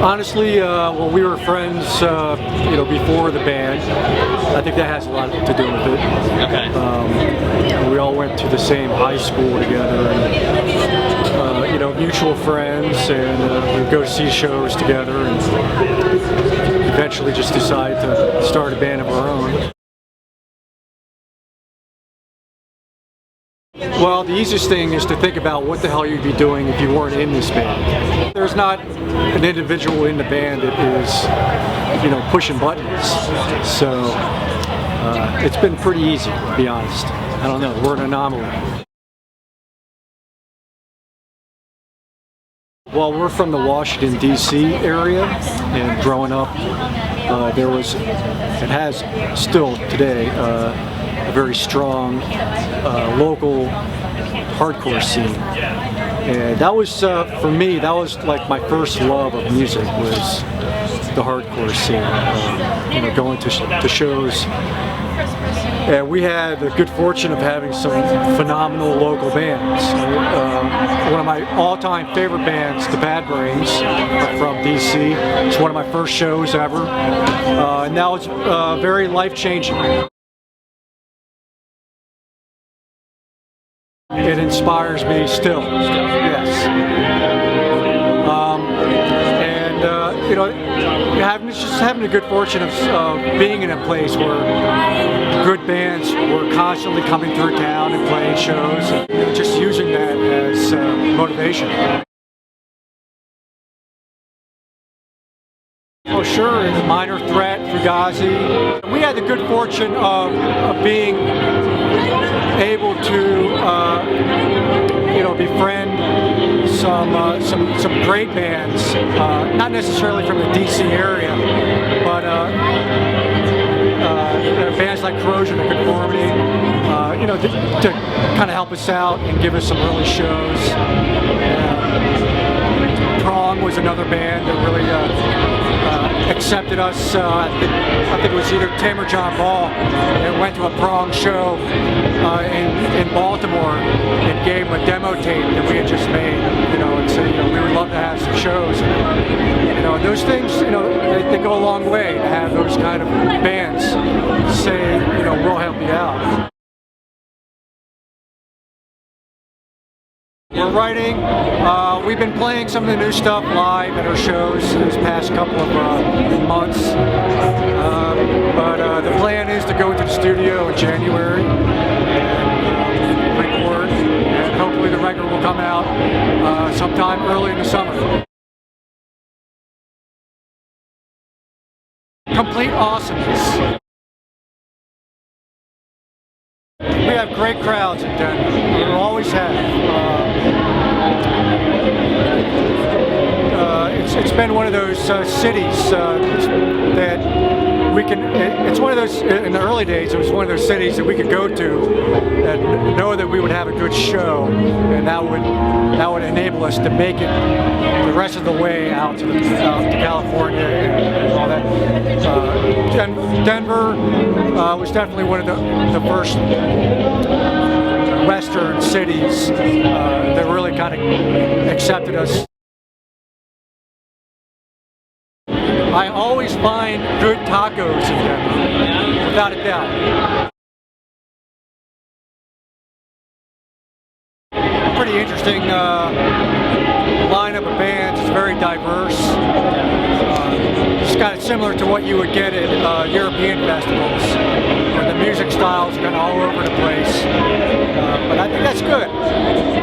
Honestly, well, we were friends, before the band. I think that has a lot to do with it. Okay. We all went to the same high school together, and mutual friends, and we'd go to see shows together, and eventually just decide to start a band of our own. Well, the easiest thing is to think about what the hell you'd be doing if you weren't in this band. There's not an individual in the band that is, pushing buttons. So it's been pretty easy, to be honest. I don't know, we're an anomaly. Well, we're from the Washington, D.C. area, and growing up, there was, it has still today, a very strong local hardcore scene. And that was, for me, that was like my first love of music, was the hardcore scene. Going to shows. And we had the good fortune of having some phenomenal local bands. One of my all-time favorite bands, the Bad Brains, from DC. It's one of my first shows ever. And that was very life-changing. It inspires me still, yes. Having the good fortune of being in a place where good bands were constantly coming through town and playing shows, and just using that as motivation. Oh sure, and Minor Threat, Fugazi. We had the good fortune of being able to befriend some great bands, not necessarily from the DC area, but bands like Corrosion of Conformity, to kind of help us out and give us some early shows. Prong was another band that really accepted us. I think it was either Tim or John Ball that went to a Prong show in Baltimore and gave him a demo tape that we had just made, and said, we would love to have some shows. And those things, they go a long way to have those kind of bands say, we'll help you out. We're writing. We've been playing some of the new stuff live at our shows this past couple of months. But the plan is to go into the studio in January and record, and hopefully the record will come out sometime early in the summer. Complete awesomeness. We have great crowds in Denver. We always have. It's been one of those cities that we can. It's one of those. In the early days, it was one of those cities that we could go to and know that we would have a good show, and that would enable us to make it the rest of the way out to California and all that. Denver was definitely one of the first Western cities that really kind of accepted us. I always find good tacos in Denver, without a doubt. Pretty interesting lineup of bands. It's very diverse. It's kind of similar to what you would get at European festivals, where the music styles are kind of all over the place. But I think that's good.